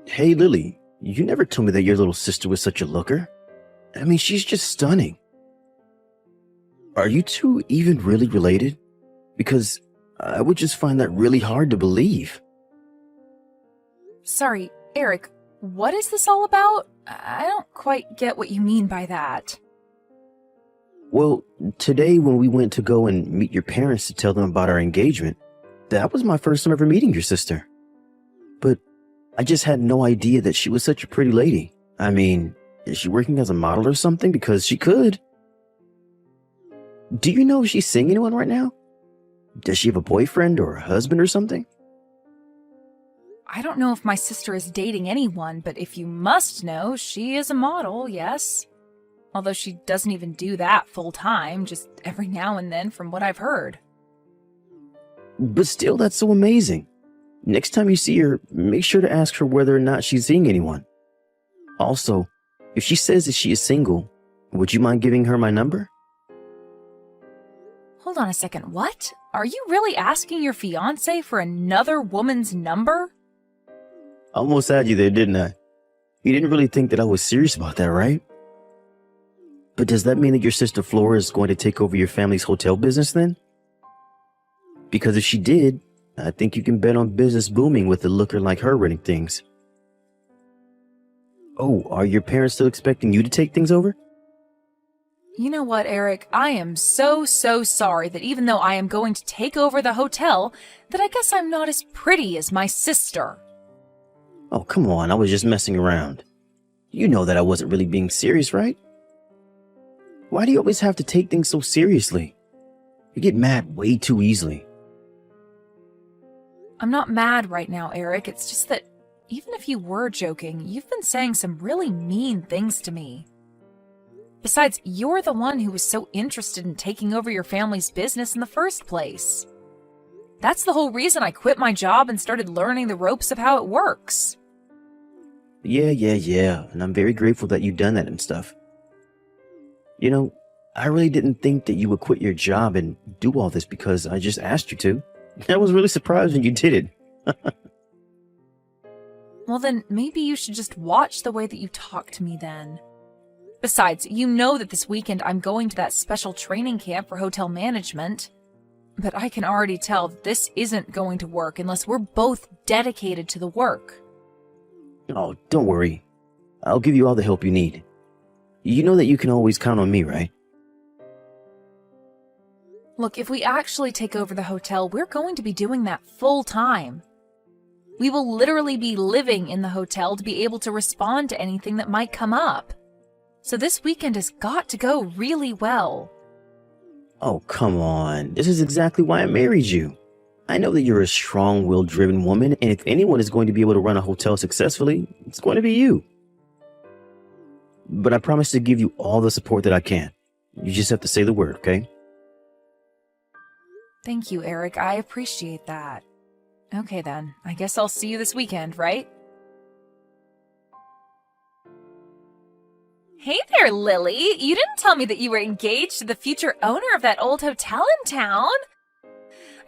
Hey, Lily, you never told me that your little sister was such a looker. I mean, she's just stunning. Are you two even really related? Because I would just find that really hard to believe. Sorry, Eric, what is this all about? I don't quite get what you mean by that. Well, today when we went to go and meet your parents to tell them about our engagement, that was my first time ever meeting your sister. But I just had no idea that she was such a pretty lady. I mean, is she working as a model or something? Because she could. Do you know if she's seeing anyone right now? Does she have a boyfriend or a husband or something? I don't know if my sister is dating anyone, but if you must know, she is a model, yes. Although she doesn't even do that full time, just every now and then from what I've heard. But still, that's so amazing. Next time you see her, make sure to ask her whether or not she's seeing anyone. Also, if she says that she is single, would you mind giving her my number? Hold on a second, what? Are you really asking your fiancé for another woman's number? Almost had you there, didn't I? You didn't really think that I was serious about that, right? But does that mean that your sister Flora is going to take over your family's hotel business then? Because if she did, I think you can bet on business booming with a looker like her running things. Oh, are your parents still expecting you to take things over? You know what, Eric? I am so sorry that even though I am going to take over the hotel, that I guess I'm not as pretty as my sister. Oh, come on, I was just messing around. You know that I wasn't really being serious, right? Why do you always have to take things so seriously? You get mad way too easily. I'm not mad right now, Eric. It's just that even if you were joking, you've been saying some really mean things to me. Besides, you're the one who was so interested in taking over your family's business in the first place. That's the whole reason I quit my job and started learning the ropes of how it works. Yeah, and I'm very grateful that you've done that and stuff. You know, I really didn't think that you would quit your job and do all this because I just asked you to. I was really surprised when you did it. Well then, maybe you should just watch the way that you talk to me then. Besides, you know that this weekend I'm going to that special training camp for hotel management. But I can already tell that this isn't going to work unless we're both dedicated to the work. Oh, don't worry. I'll give you all the help you need. You know that you can always count on me, right? Look, if we actually take over the hotel, we're going to be doing that full time. We will literally be living in the hotel to be able to respond to anything that might come up. So this weekend has got to go really well. Oh, come on. This is exactly why I married you. I know that you're a strong-willed driven woman, and if anyone is going to be able to run a hotel successfully, it's going to be you. But I promise to give you all the support that I can. You just have to say the word, okay? Thank you, Eric. I appreciate that. Okay then, I guess I'll see you this weekend, right? Hey there, Lily. You didn't tell me that you were engaged to the future owner of that old hotel in town.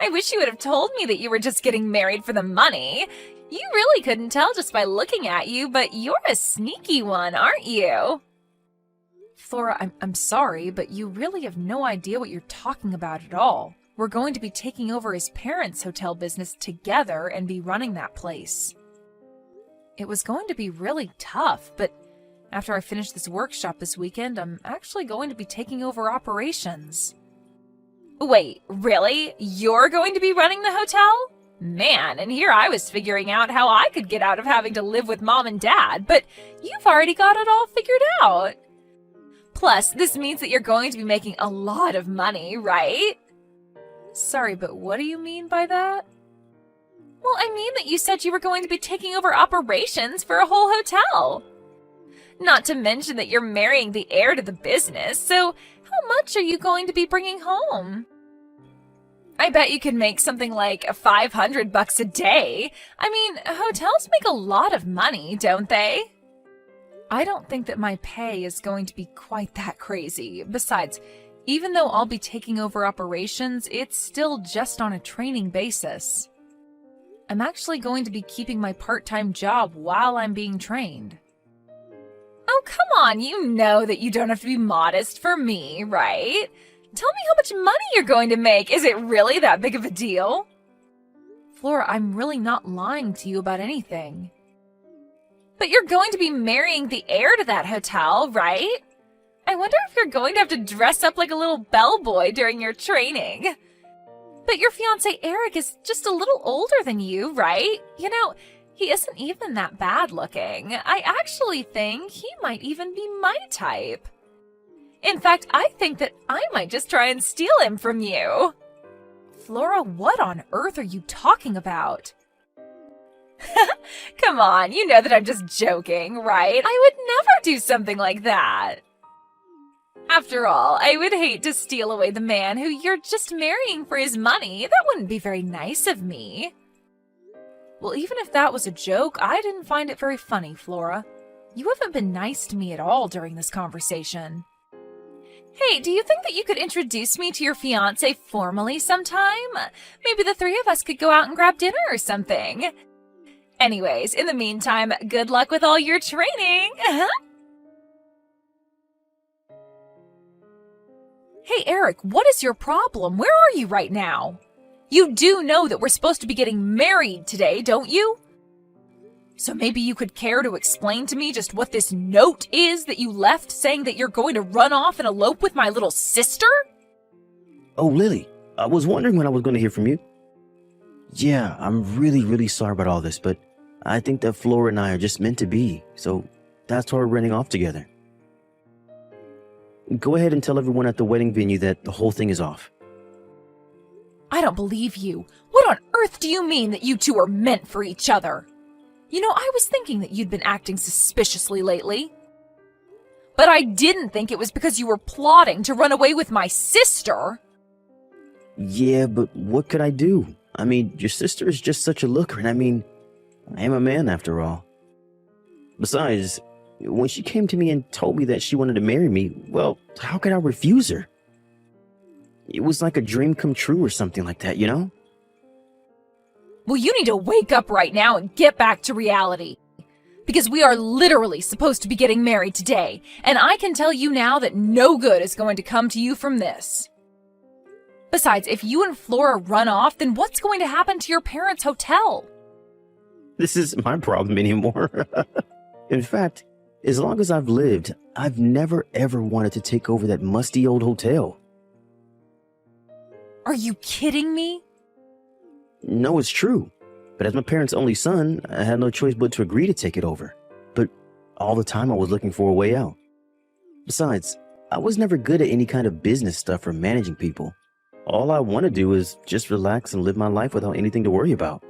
I wish you would have told me that you were just getting married for the money. You really couldn't tell just by looking at you, but you're a sneaky one, aren't you? Flora, I'm sorry, but you really have no idea what you're talking about at all. We're going to be taking over his parents' hotel business together and be running that place. It was going to be really tough, but after I finish this workshop this weekend, I'm actually going to be taking over operations. Wait, really? You're going to be running the hotel? Man, and here I was figuring out how I could get out of having to live with Mom and Dad, but you've already got it all figured out. Plus, this means that you're going to be making a lot of money, right? Sorry, but what do you mean by that? Well, I mean that you said you were going to be taking over operations for a whole hotel. Not to mention that you're marrying the heir to the business, so how much are you going to be bringing home? I bet you could make something like $500 a day. I mean, hotels make a lot of money, don't they? I don't think that my pay is going to be quite that crazy. Besides, even though I'll be taking over operations, it's still just on a training basis. I'm actually going to be keeping my part-time job while I'm being trained. Oh, come on, you know that you don't have to be modest for me, right? Tell me how much money you're going to make. Is it really that big of a deal? Flora, I'm really not lying to you about anything. But you're going to be marrying the heir to that hotel, right? I wonder if you're going to have to dress up like a little bellboy during your training. But your fiancé Eric is just a little older than you, right? You know, he isn't even that bad looking. I actually think he might even be my type. In fact, I think that I might just try and steal him from you. Flora, what on earth are you talking about? Come on, you know that I'm just joking, right? I would never do something like that. After all, I would hate to steal away the man who you're just marrying for his money. That wouldn't be very nice of me. Well, even if that was a joke, I didn't find it very funny, Flora. You haven't been nice to me at all during this conversation. Hey, do you think that you could introduce me to your fiancé formally sometime? Maybe the three of us could go out and grab dinner or something. Anyways, in the meantime, good luck with all your training. Hey, Eric, what is your problem? Where are you right now? You do know that we're supposed to be getting married today, don't you? So maybe you could care to explain to me just what this note is that you left saying that you're going to run off and elope with my little sister? Oh, Lily, I was wondering when I was going to hear from you. Yeah, I'm really sorry about all this, but I think that Flora and I are just meant to be, so that's why we're running off together. Go ahead and tell everyone at the wedding venue that the whole thing is off. I don't believe you. What on earth do you mean that you two are meant for each other? You know, I was thinking that you'd been acting suspiciously lately. But I didn't think it was because you were plotting to run away with my sister. Yeah, but what could I do? I mean, your sister is just such a looker, and I am a man after all. Besides, when she came to me and told me that she wanted to marry me, well, how could I refuse her? It was like a dream come true or something like that, you know? Well, you need to wake up right now and get back to reality. Because we are literally supposed to be getting married today, and I can tell you now that no good is going to come to you from this. Besides, if you and Flora run off, then what's going to happen to your parents' hotel? This isn't my problem anymore. In fact, as long as I've lived, I've never ever wanted to take over that musty old hotel. Are you kidding me? No, it's true. But as my parents' only son, I had no choice but to agree to take it over. But all the time I was looking for a way out. Besides, I was never good at any kind of business stuff or managing people. All I want to do is just relax and live my life without anything to worry about.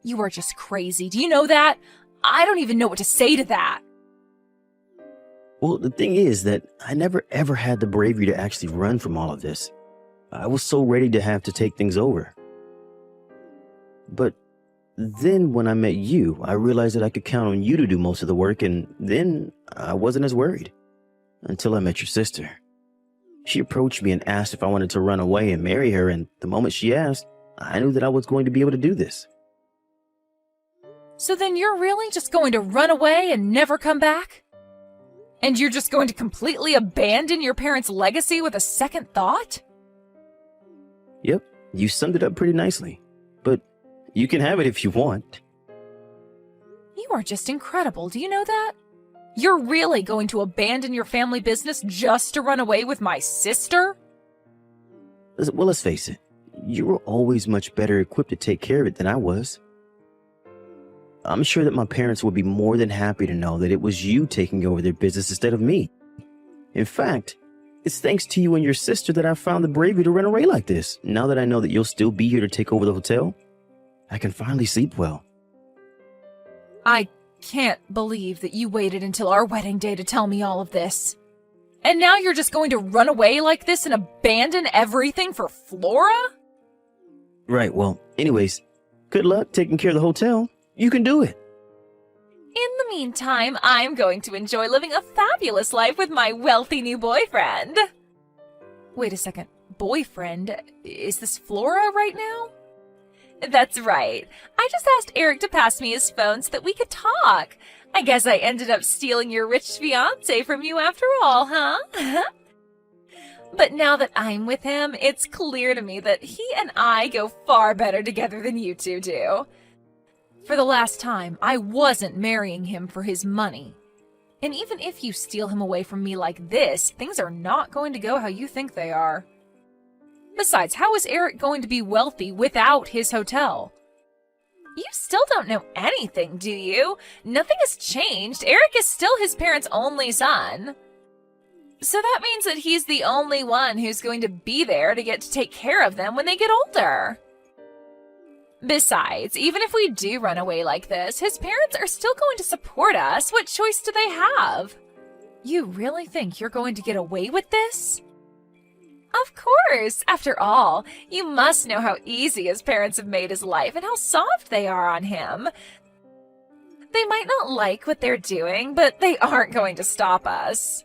You are just crazy. Do you know that? I don't even know what to say to that. Well, the thing is that I never ever had the bravery to actually run from all of this. I was so ready to have to take things over. But then when I met you, I realized that I could count on you to do most of the work, and then I wasn't as worried. Until I met your sister. She approached me and asked if I wanted to run away and marry her, and the moment she asked, I knew that I was going to be able to do this. So then you're really just going to run away and never come back? And you're just going to completely abandon your parents' legacy with a second thought? Yep, you summed it up pretty nicely. But you can have it if you want. You are just incredible, do you know that? You're really going to abandon your family business just to run away with my sister? Well, let's face it. You were always much better equipped to take care of it than I was. I'm sure that my parents would be more than happy to know that it was you taking over their business instead of me. In fact, it's thanks to you and your sister that I found the bravery to run away like this. Now that I know that you'll still be here to take over the hotel, I can finally sleep well. I can't believe that you waited until our wedding day to tell me all of this. And now you're just going to run away like this and abandon everything for Flora? Right, well, anyways, good luck taking care of the hotel. You can do it. In the meantime, I'm going to enjoy living a fabulous life with my wealthy new boyfriend. Wait a second. Boyfriend? Is this Flora right now? That's right. I just asked Eric to pass me his phone so that we could talk. I guess I ended up stealing your rich fiancé from you after all, huh? But now that I'm with him, it's clear to me that he and I go far better together than you two do. For the last time, I wasn't marrying him for his money. And even if you steal him away from me like this, things are not going to go how you think they are. Besides, how is Eric going to be wealthy without his hotel? You still don't know anything, do you? Nothing has changed. Eric is still his parents' only son. So that means that he's the only one who's going to be there to get to take care of them when they get older. Besides, even if we do run away like this, his parents are still going to support us. What choice do they have? You really think you're going to get away with this? Of course. After all, you must know how easy his parents have made his life and how soft they are on him. They might not like what they're doing, but they aren't going to stop us.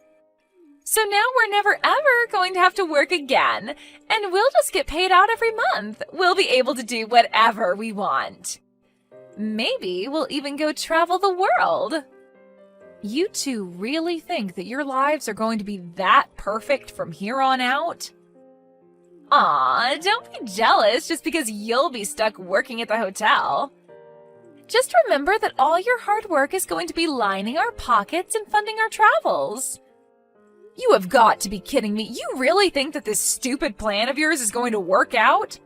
So now we're never ever going to have to work again, and we'll just get paid out every month. We'll be able to do whatever we want. Maybe we'll even go travel the world. You two really think that your lives are going to be that perfect from here on out? Aw, don't be jealous just because you'll be stuck working at the hotel. Just remember that all your hard work is going to be lining our pockets and funding our travels. You have got to be kidding me. You really think that this stupid plan of yours is going to work out?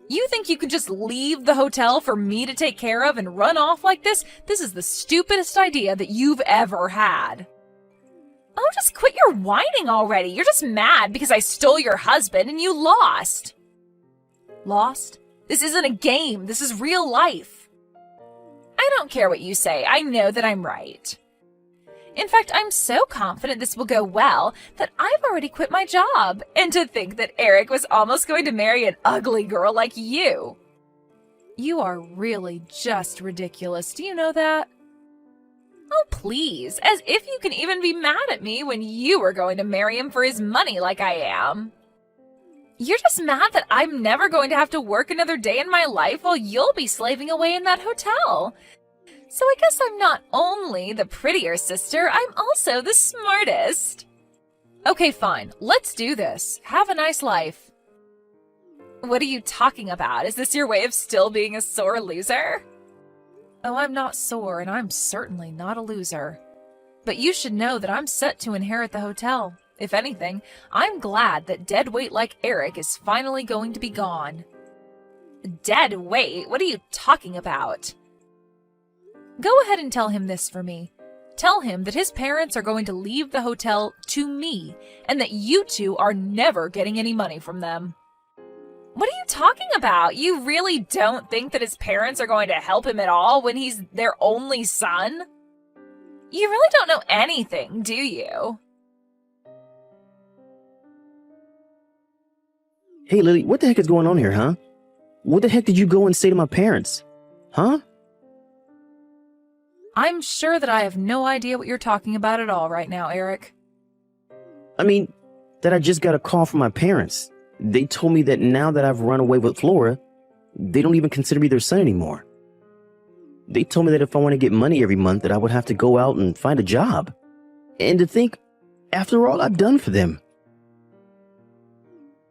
You think you can just leave the hotel for me to take care of and run off like this? This is the stupidest idea that you've ever had. Oh, just quit your whining already. You're just mad because I stole your husband and you lost. Lost? This isn't a game. This is real life. I don't care what you say. I know that I'm right. In fact, I'm so confident this will go well that I've already quit my job. And to think that Eric was almost going to marry an ugly girl like you. You are really just ridiculous. Do you know that? Oh, please. As if you can even be mad at me when you were going to marry him for his money like I am. You're just mad that I'm never going to have to work another day in my life while you'll be slaving away in that hotel. So I guess I'm not only the prettier sister, I'm also the smartest. Okay, fine. Let's do this. Have a nice life. What are you talking about? Is this your way of still being a sore loser? Oh, I'm not sore, and I'm certainly not a loser. But you should know that I'm set to inherit the hotel. If anything, I'm glad that dead weight like Eric is finally going to be gone. Dead weight? What are you talking about? Go ahead and tell him this for me. Tell him that his parents are going to leave the hotel to me, and that you two are never getting any money from them. What are you talking about? You really don't think that his parents are going to help him at all when he's their only son? You really don't know anything, do you? Hey, Lily, what the heck is going on here, huh? What the heck did you go and say to my parents? Huh? I'm sure that I have no idea what you're talking about at all right now, Eric. I mean, that I just got a call from my parents. They told me that now that I've run away with Flora, they don't even consider me their son anymore. They told me that if I want to get money every month, that I would have to go out and find a job. And to think, after all I've done for them.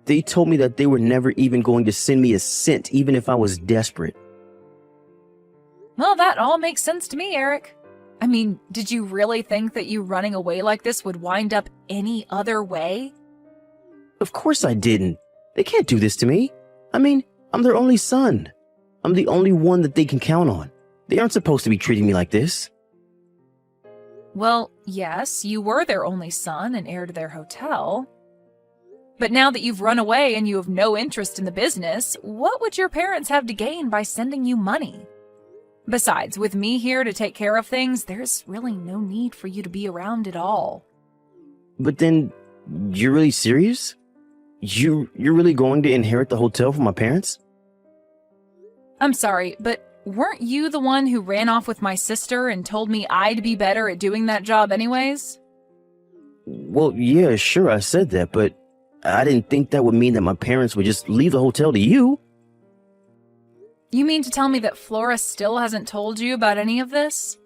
They told me that they were never even going to send me a cent, even if I was desperate. Well, that all makes sense to me, Eric. I mean, did you really think that you running away like this would wind up any other way? Of course I didn't. They can't do this to me. I mean, I'm their only son. I'm the only one that they can count on. They aren't supposed to be treating me like this. Well, yes, you were their only son and heir to their hotel. But now that you've run away and you have no interest in the business, what would your parents have to gain by sending you money? Besides, with me here to take care of things, there's really no need for you to be around at all. But then, you're really serious? You're really going to inherit the hotel from my parents? I'm sorry, but weren't you the one who ran off with my sister and told me I'd be better at doing that job anyways? Well, yeah, sure, I said that, but I didn't think that would mean that my parents would just leave the hotel to you. You mean to tell me that Flora still hasn't told you about any of this?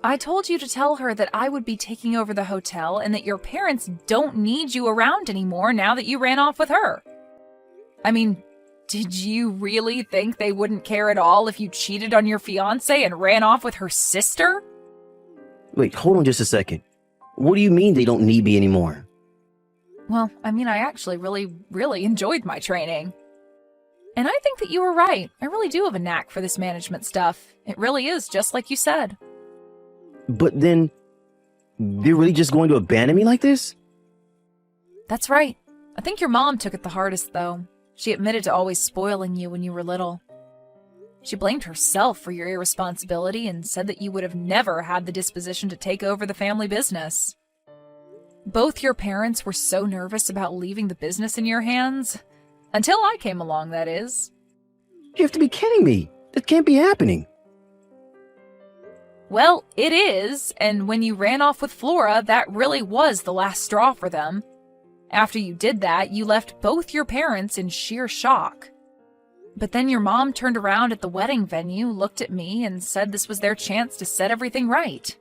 I told you to tell her that I would be taking over the hotel and that your parents don't need you around anymore now that you ran off with her. I mean, did you really think they wouldn't care at all if you cheated on your fiancé and ran off with her sister? Wait, hold on just a second. What do you mean they don't need me anymore? Well, I mean, I actually really enjoyed my training. And I think that you were right. I really do have a knack for this management stuff. It really is just like you said. But then, they're really just going to abandon me like this? That's right. I think your mom took it the hardest, though. She admitted to always spoiling you when you were little. She blamed herself for your irresponsibility and said that you would have never had the disposition to take over the family business. Both your parents were so nervous about leaving the business in your hands. Until I came along, that is. You have to be kidding me. That can't be happening. Well, it is, and when you ran off with Flora, that really was the last straw for them. After you did that, you left both your parents in sheer shock. But then your mom turned around at the wedding venue, looked at me, and said this was their chance to set everything right.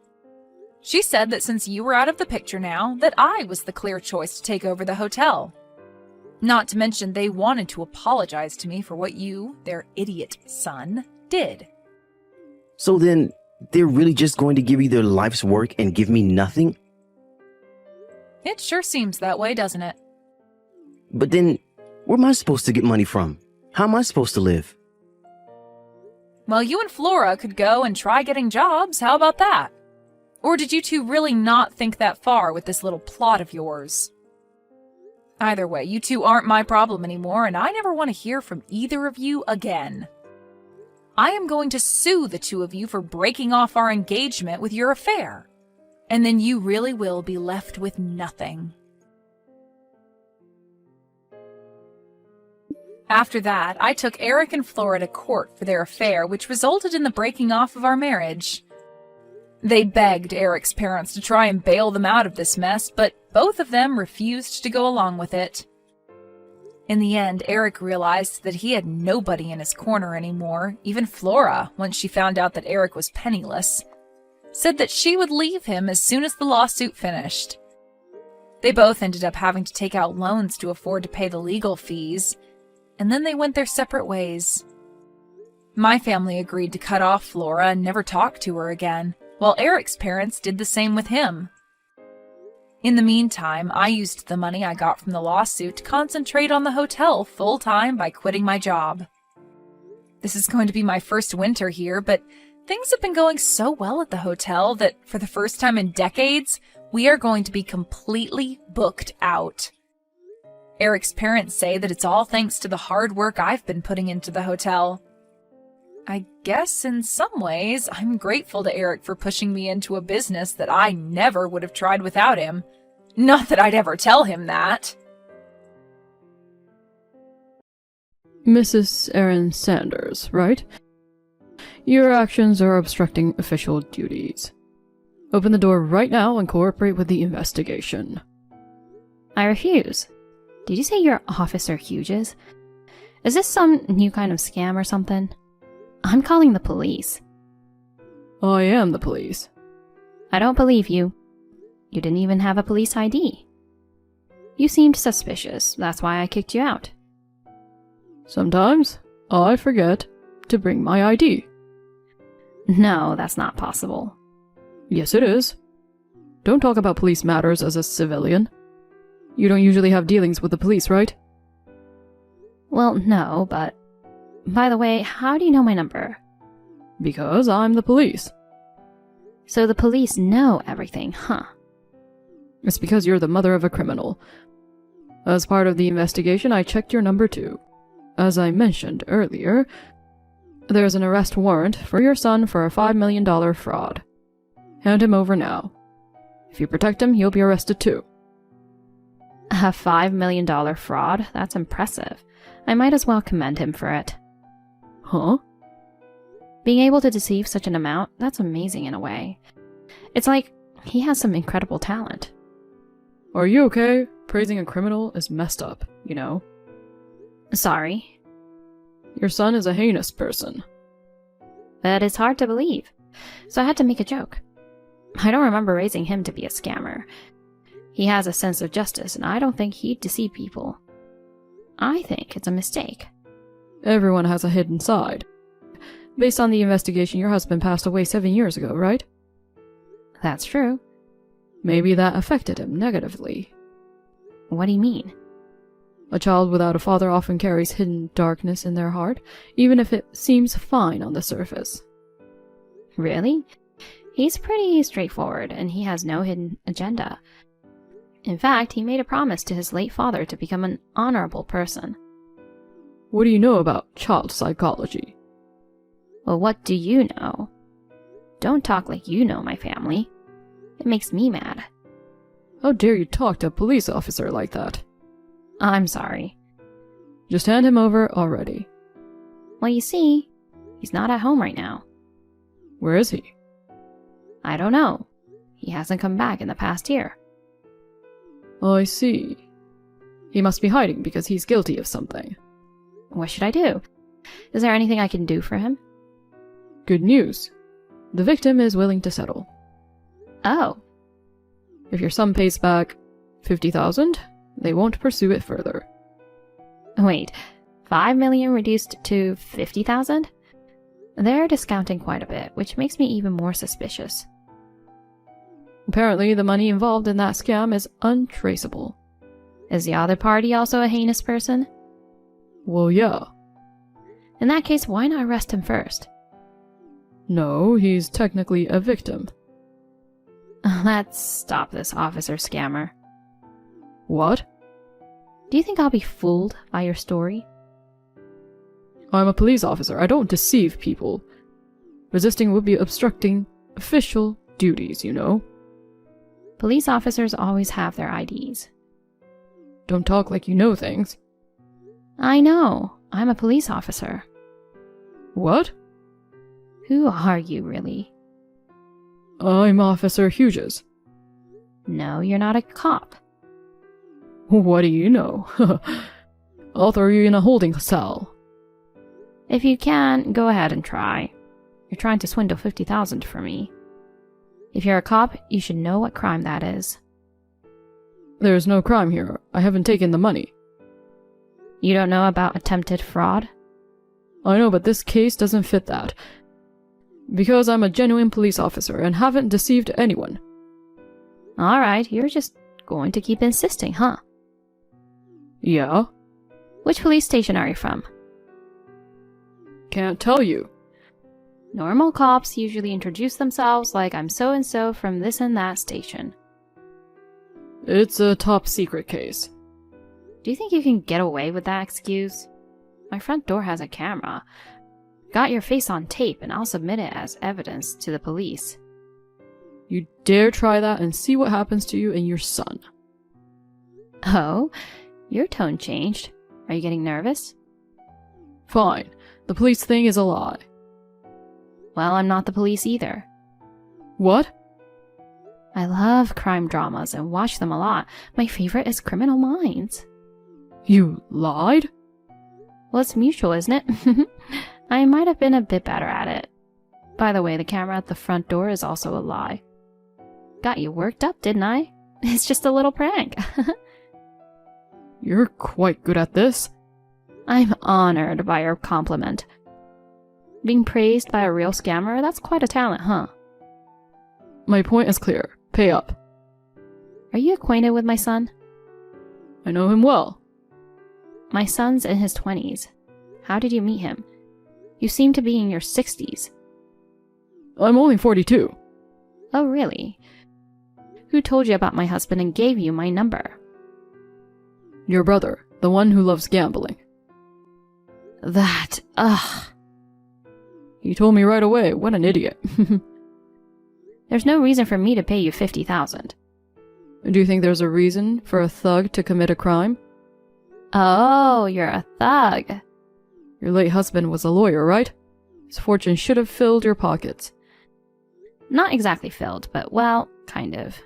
She said that since you were out of the picture now, that I was the clear choice to take over the hotel. Not to mention they wanted to apologize to me for what you, their idiot son, did. So then, they're really just going to give you their life's work and give me nothing? It sure seems that way, doesn't it? But then, where am I supposed to get money from? How am I supposed to live? Well, you and Flora could go and try getting jobs. How about that? Or did you two really not think that far with this little plot of yours? Either way, you two aren't my problem anymore, and I never want to hear from either of you again. I am going to sue the two of you for breaking off our engagement with your affair. And then you really will be left with nothing. After that, I took Eric and Flora to court for their affair, which resulted in the breaking off of our marriage. They begged Eric's parents to try and bail them out of this mess, but both of them refused to go along with it. In the end, Eric realized that he had nobody in his corner anymore. Even Flora, once she found out that Eric was penniless, said that she would leave him as soon as the lawsuit finished. They both ended up having to take out loans to afford to pay the legal fees, and then they went their separate ways. My family agreed to cut off Flora and never talk to her again, while Eric's parents did the same with him. In the meantime, I used the money I got from the lawsuit to concentrate on the hotel full-time by quitting my job. This is going to be my first winter here, but things have been going so well at the hotel that for the first time in decades, we are going to be completely booked out. Eric's parents say that it's all thanks to the hard work I've been putting into the hotel. I guess in some ways, I'm grateful to Eric for pushing me into a business that I never would have tried without him. Not that I'd ever tell him that. Mrs. Erin Sanders, right? Your actions are obstructing official duties. Open the door right now and cooperate with the investigation. I refuse. Did you say you're Officer Hughes? Is this some new kind of scam or something? I'm calling the police. I am the police. I don't believe you. You didn't even have a police ID. You seemed suspicious, that's why I kicked you out. Sometimes I forget to bring my ID. No, that's not possible. Yes, it is. Don't talk about police matters as a civilian. You don't usually have dealings with the police, right? Well, no, but... By the way, how do you know my number? Because I'm the police. So the police know everything, huh? It's because you're the mother of a criminal. As part of the investigation, I checked your number too. As I mentioned earlier, there's an arrest warrant for your son for a $5 million fraud. Hand him over now. If you protect him, he'll be arrested too. A $5 million fraud? That's impressive. I might as well commend him for it. Huh? Being able to deceive such an amount, that's amazing in a way. It's like he has some incredible talent. Are you okay? Praising a criminal is messed up, you know? Sorry. Your son is a heinous person. But it's hard to believe, so I had to make a joke. I don't remember raising him to be a scammer. He has a sense of justice, and I don't think he'd deceive people. I think it's a mistake. Everyone has a hidden side. Based on the investigation, your husband passed away 7 years ago, right? That's true. Maybe that affected him negatively. What do you mean? A child without a father often carries hidden darkness in their heart, even if it seems fine on the surface. Really? He's pretty straightforward, and he has no hidden agenda. In fact, he made a promise to his late father to become an honorable person. What do you know about child psychology? Well, what do you know? Don't talk like you know my family. It makes me mad. How dare you talk to a police officer like that? I'm sorry. Just hand him over already. Well, you see, he's not at home right now. Where is he? I don't know. He hasn't come back in the past year. I see. He must be hiding because he's guilty of something. What should I do? Is there anything I can do for him? Good news. The victim is willing to settle. Oh, If your son pays back 50,000, they won't pursue it further. wait. 5 million reduced to 50,000? They're discounting quite a bit, which makes me even more suspicious. Apparently, the money involved in that scam is untraceable. Is the other party also a heinous person? Well, yeah. In that case, why not arrest him first? No, he's technically a victim. Let's stop this officer scammer. What? Do you think I'll be fooled by your story? I'm a police officer. I don't deceive people. Resisting would be obstructing official duties, you know? Police officers always have their IDs. Don't talk like you know things. I know. I'm a police officer. What? Who are you, really? I'm Officer Hughes. No, you're not a cop. What do you know? I'll throw you in a holding cell. If you can, go ahead and try. You're trying to swindle 50,000 from me. If you're a cop, you should know what crime that is. There's no crime here. I haven't taken the money. You don't know about attempted fraud? I know, but this case doesn't fit that. Because I'm a genuine police officer and haven't deceived anyone. Alright, you're just going to keep insisting, huh? Yeah? Which police station are you from? Can't tell you. Normal cops usually introduce themselves like I'm so-and-so from this and that station. It's a top secret case. Do you think you can get away with that excuse? My front door has a camera. Got your face on tape and I'll submit it as evidence to the police. You dare try that and see what happens to you and your son. Oh, your tone changed. Are you getting nervous? Fine. The police thing is a lie. Well, I'm not the police either. What? I love crime dramas and watch them a lot. My favorite is Criminal Minds. You lied? Well, it's mutual, isn't it? I might have been a bit better at it. By the way, the camera at the front door is also a lie. Got you worked up, didn't I? It's just a little prank. You're quite good at this. I'm honored by your compliment. Being praised by a real scammer, that's quite a talent, huh? My point is clear. Pay up. Are you acquainted with my son? I know him well. My son's in his 20s. How did you meet him? You seem to be in your 60s. I'm only 42. Oh, really? Who told you about my husband and gave you my number? Your brother, the one who loves gambling. Ugh. He told me right away. What an idiot. There's no reason for me to pay you 50,000. Do you think there's a reason for a thug to commit a crime? Oh, you're a thug. Your late husband was a lawyer, right? His fortune should have filled your pockets. Not exactly filled, but well, kind of.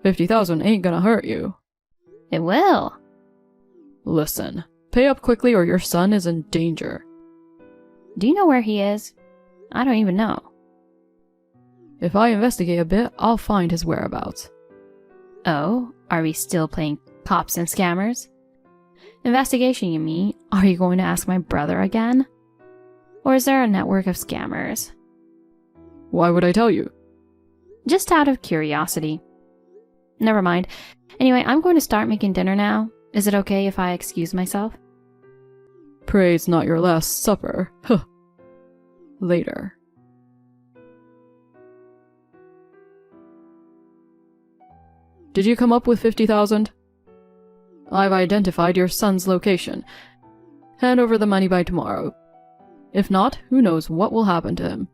50,000 ain't gonna hurt you. It will. Listen, pay up quickly or your son is in danger. Do you know where he is? I don't even know. If I investigate a bit, I'll find his whereabouts. Oh, are we still playing cops and scammers? Investigation, you mean? Are you going to ask my brother again? Or is there a network of scammers? Why would I tell you? Just out of curiosity. Never mind. Anyway, I'm going to start making dinner now. Is it okay if I excuse myself? Pray it's not your last supper. Huh. Later. Did you come up with 50,000? I've identified your son's location. Hand over the money by tomorrow. If not, who knows what will happen to him.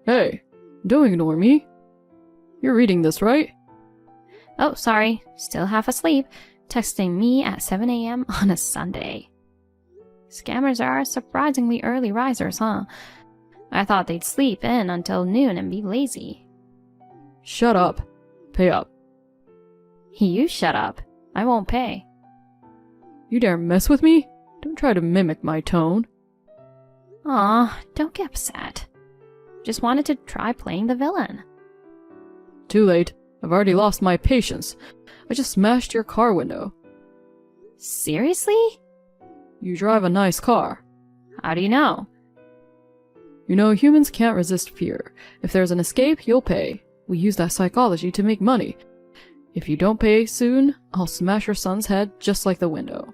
Hey, don't ignore me. You're reading this, right? Oh, sorry. Still half asleep. Texting me at 7 a.m. on a Sunday. Scammers are surprisingly early risers, huh? I thought they'd sleep in until noon and be lazy. Shut up. Pay up. You shut up. I won't pay. You dare mess with me? Don't try to mimic my tone. Aw, don't get upset. Just wanted to try playing the villain. Too late. I've already lost my patience. I just smashed your car window. Seriously? You drive a nice car. How do you know? You know, humans can't resist fear. If there's an escape, you'll pay. We use that psychology to make money. If you don't pay soon, I'll smash your son's head just like the window.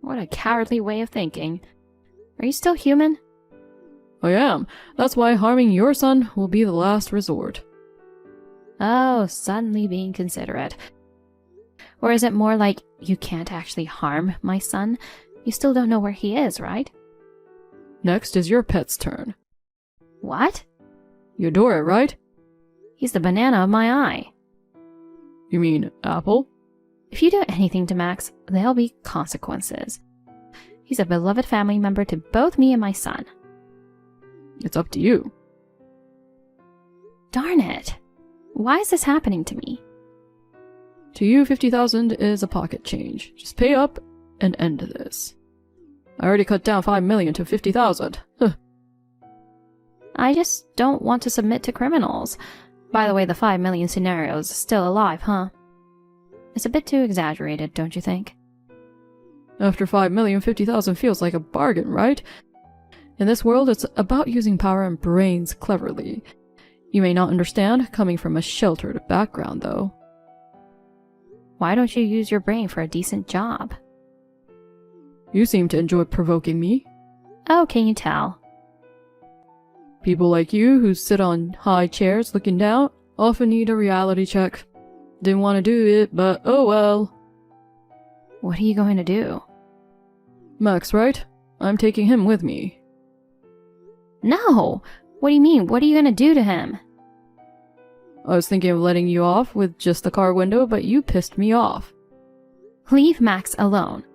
What a cowardly way of thinking. Are you still human? I am. That's why harming your son will be the last resort. Oh, suddenly being considerate. Or is it more like you can't actually harm my son? You still don't know where he is, right? Next is your pet's turn. What? You adore it, right? He's the banana of my eye. You mean Apple? If you do anything to Max, there'll be consequences. He's a beloved family member to both me and my son. It's up to you. Darn it. Why is this happening to me? To you, 50,000 is a pocket change. Just pay up and end this. I already cut down 5 million to 50,000. Huh. I just don't want to submit to criminals. By the way, the 5 million scenario is still alive, huh? It's a bit too exaggerated, don't you think? After 5 million, 50,000 feels like a bargain, right? In this world, it's about using power and brains cleverly. You may not understand, coming from a sheltered background, though. Why don't you use your brain for a decent job? You seem to enjoy provoking me. Oh, can you tell? People like you, who sit on high chairs looking down, often need a reality check. Didn't want to do it, but oh well. What are you going to do? Max, right? I'm taking him with me. No! What do you mean? What are you going to do to him? I was thinking of letting you off with just the car window, but you pissed me off. Leave Max alone.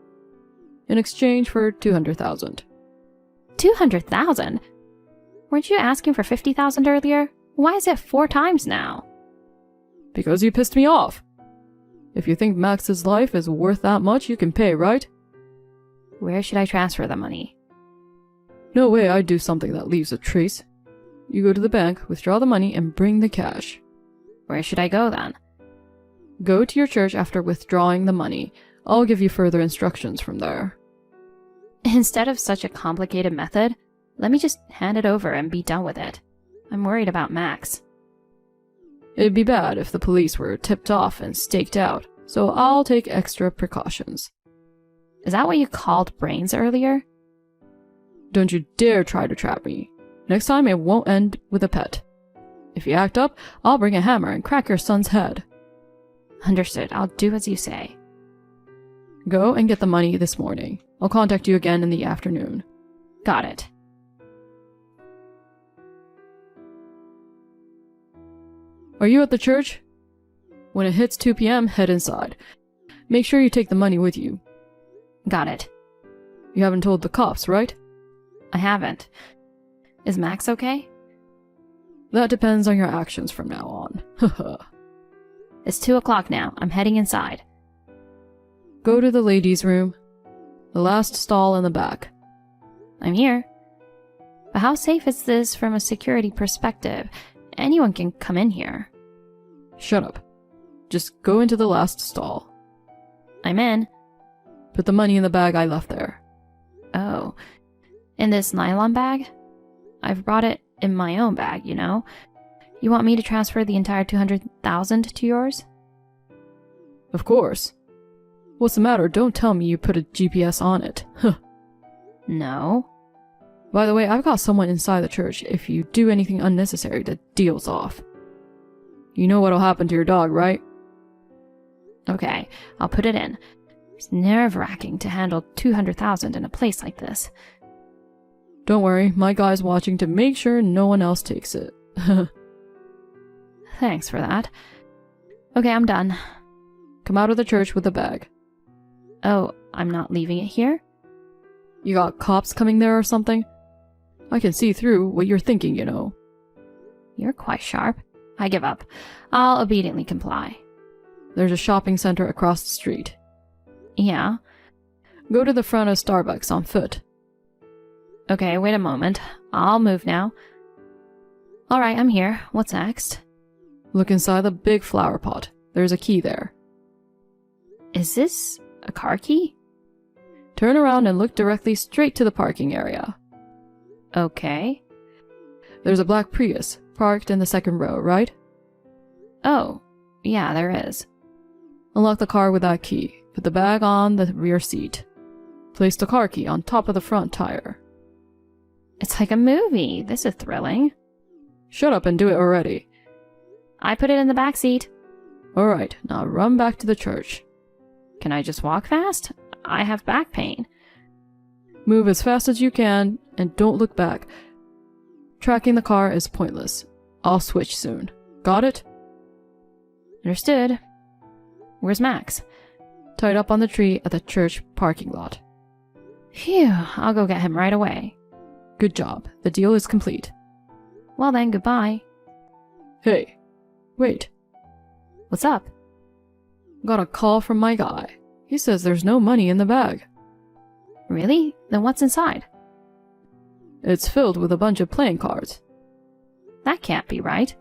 In exchange for 200,000. 200,000? Weren't you asking for 50,000 earlier? Why is it 4 times now? Because you pissed me off. If you think Max's life is worth that much, you can pay, right? Where should I transfer the money? No way I'd do something that leaves a trace. You go to the bank, withdraw the money, and bring the cash. Where should I go then? Go to your church after withdrawing the money. I'll give you further instructions from there. Instead of such a complicated method, let me just hand it over and be done with it. I'm worried about Max. It'd be bad if the police were tipped off and staked out, so I'll take extra precautions. Is that what you called brains earlier? Don't you dare try to trap me. Next time it won't end with a pet. If you act up, I'll bring a hammer and crack your son's head. Understood. I'll do as you say. Go and get the money this morning. I'll contact you again in the afternoon. Got it. Are you at the church? When it hits 2 p.m., head inside. Make sure you take the money with you. Got it. You haven't told the cops, right? I haven't. Is Max okay? That depends on your actions from now on. Haha. It's 2 o'clock now. I'm heading inside. Go to the ladies' room. The last stall in the back. I'm here. But how safe is this from a security perspective? Anyone can come in here. Shut up. Just go into the last stall. I'm in. Put the money in the bag I left there. Oh. In this nylon bag? I've brought it in my own bag, you know. You want me to transfer the entire 200,000 to yours? Of course. What's the matter? Don't tell me you put a GPS on it. Huh. No. By the way, I've got someone inside the church. If you do anything unnecessary, the deal's off. You know what'll happen to your dog, right? Okay, I'll put it in. It's nerve-wracking to handle 200,000 in a place like this. Don't worry, my guy's watching to make sure no one else takes it. Thanks for that. Okay, I'm done. Come out of the church with the bag. Oh, I'm not leaving it here? You got cops coming there or something? I can see through what you're thinking, you know. You're quite sharp. I give up. I'll obediently comply. There's a shopping center across the street. Yeah? Go to the front of Starbucks on foot. Okay, wait a moment. I'll move now. Alright, I'm here. What's next? Look inside the big flower pot. There's a key there. Is this a car key? Turn around and look directly straight to the parking area. Okay. There's a black Prius parked in the second row, right? Oh, yeah, there is. Unlock the car with that key. Put the bag on the rear seat. Place the car key on top of the front tire. It's like a movie. This is thrilling. Shut up and do it already. I put it in the back seat. Alright, now run back to the church. Can I just walk fast? I have back pain. Move as fast as you can and don't look back. Tracking the car is pointless. I'll switch soon. Got it? Understood. Where's Max? Tied up on the tree at the church parking lot. Phew, I'll go get him right away. Good job. The deal is complete. Well then, goodbye. Hey, wait. What's up? Got a call from my guy. He says there's no money in the bag. Really? Then what's inside? It's filled with a bunch of playing cards. That can't be right.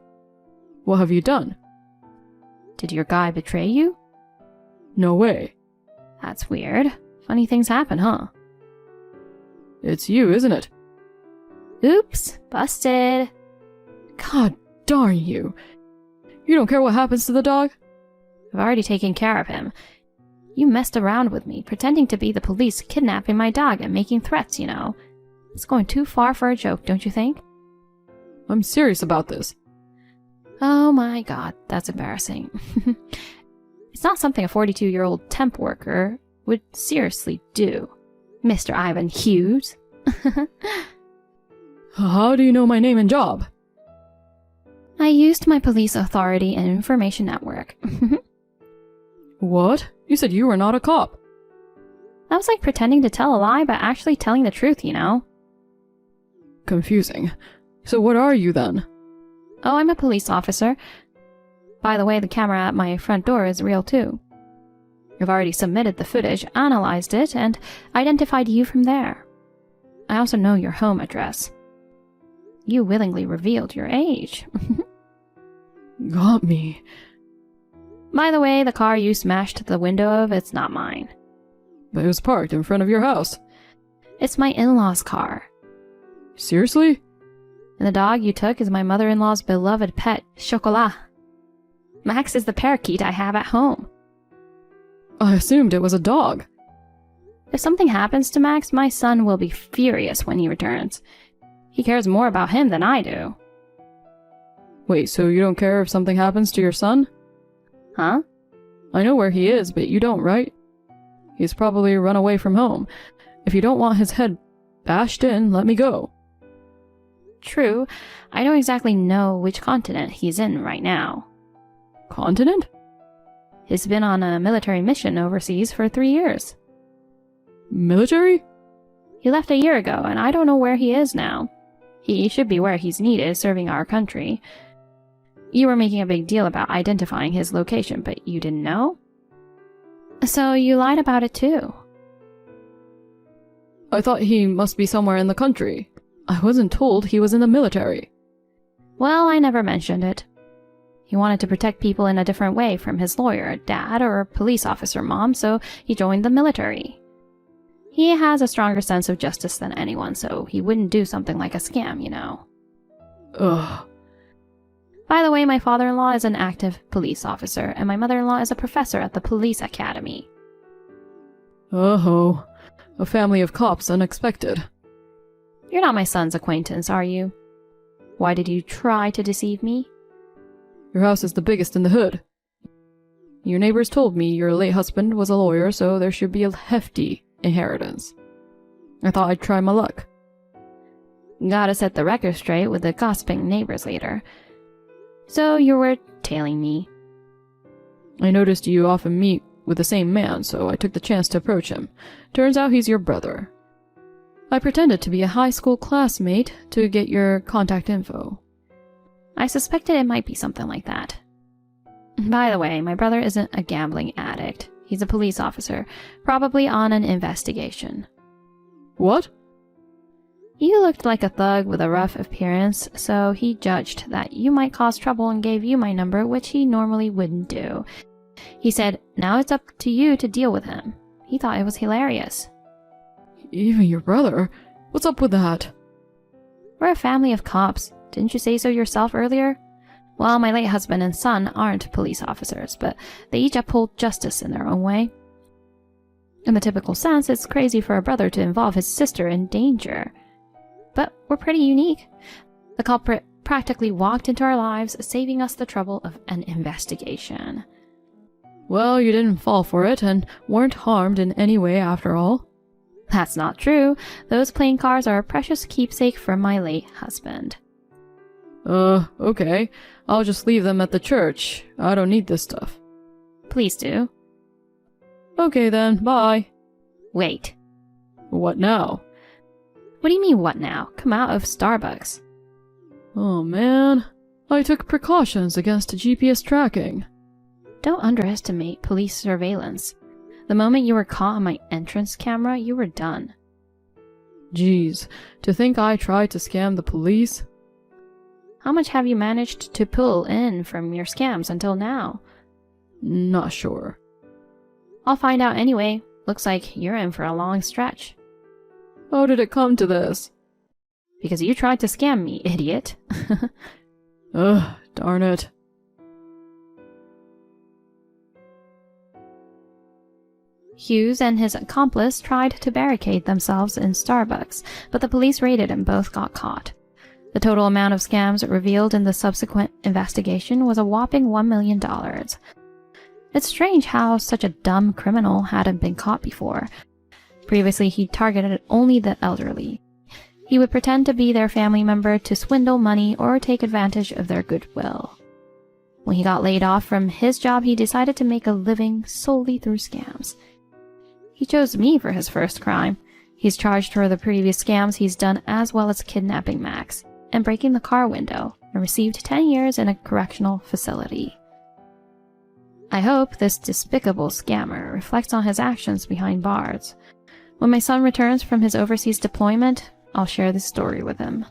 What have you done? Did your guy betray you? No way. That's weird. Funny things happen, huh? It's you, isn't it? Oops, busted. God darn you. You don't care what happens to the dog? I've already taken care of him. You messed around with me, pretending to be the police, kidnapping my dog and making threats, you know. It's going too far for a joke, don't you think? I'm serious about this. Oh my god, that's embarrassing. It's not something a 42-year-old temp worker would seriously do. Mr. Ivan Hughes. How do you know my name and job? I used my police authority and information network. What? You said you were not a cop. That was like pretending to tell a lie but actually telling the truth, you know? Confusing. So what are you then? Oh, I'm a police officer. By the way, the camera at my front door is real too. I've already submitted the footage, analyzed it, and identified you from there. I also know your home address. You willingly revealed your age. Got me. By the way, the car you smashed the window of, it's not mine. But it was parked in front of your house. It's my in-laws' car. Seriously? And the dog you took is my mother-in-law's beloved pet, Chocolat. Max is the parakeet I have at home. I assumed it was a dog. If something happens to Max, my son will be furious when he returns. He cares more about him than I do. Wait, so you don't care if something happens to your son? Huh? I know where he is, but you don't, right? He's probably run away from home. If you don't want his head bashed in, let me go. True. I don't exactly know which continent he's in right now. Continent? He's been on a military mission overseas for 3 years. Military? He left a year ago, and I don't know where he is now. He should be where he's needed, serving our country. You were making a big deal about identifying his location, but you didn't know? So you lied about it too. I thought he must be somewhere in the country. I wasn't told he was in the military. Well, I never mentioned it. He wanted to protect people in a different way from his lawyer, dad, or police officer mom, so he joined the military. He has a stronger sense of justice than anyone, so he wouldn't do something like a scam, you know. Ugh. By the way, my father-in-law is an active police officer, and my mother-in-law is a professor at the police academy. Oh, a family of cops unexpected. You're not my son's acquaintance, are you? Why did you try to deceive me? Your house is the biggest in the hood. Your neighbors told me your late husband was a lawyer, so there should be a hefty inheritance. I thought I'd try my luck. Gotta set the record straight with the gossiping neighbors later. So you were tailing me. I noticed you often meet with the same man, so I took the chance to approach him. Turns out he's your brother. I pretended to be a high school classmate to get your contact info. I suspected it might be something like that. By the way, my brother isn't a gambling addict. He's a police officer, probably on an investigation. What? You looked like a thug with a rough appearance, so he judged that you might cause trouble and gave you my number, which he normally wouldn't do. He said, now it's up to you to deal with him. He thought it was hilarious. Even your brother? What's up with that? We're a family of cops. Didn't you say so yourself earlier? Well, my late husband and son aren't police officers, but they each uphold justice in their own way. In the typical sense, it's crazy for a brother to involve his sister in danger. But we're pretty unique. The culprit practically walked into our lives, saving us the trouble of an investigation. Well, you didn't fall for it and weren't harmed in any way after all. That's not true. Those playing cards are a precious keepsake from my late husband. Okay. I'll just leave them at the church. I don't need this stuff. Please do. Okay then, bye. Wait. What now? What do you mean, what now? Come out of Starbucks. Oh man. I took precautions against GPS tracking. Don't underestimate police surveillance. The moment you were caught on my entrance camera, you were done. Jeez, to think I tried to scam the police? How much have you managed to pull in from your scams until now? Not sure. I'll find out anyway. Looks like you're in for a long stretch. How did it come to this? Because you tried to scam me, idiot. Ugh, darn it. Hughes and his accomplice tried to barricade themselves in Starbucks, but the police raided and both got caught. The total amount of scams revealed in the subsequent investigation was a whopping $1 million. It's strange how such a dumb criminal hadn't been caught before. Previously, he targeted only the elderly. He would pretend to be their family member to swindle money or take advantage of their goodwill. When he got laid off from his job, he decided to make a living solely through scams. He chose me for his first crime. He's charged for the previous scams he's done, as well as kidnapping Max and breaking the car window, and received 10 years in a correctional facility. I hope this despicable scammer reflects on his actions behind bars. When my son returns from his overseas deployment, I'll share this story with him.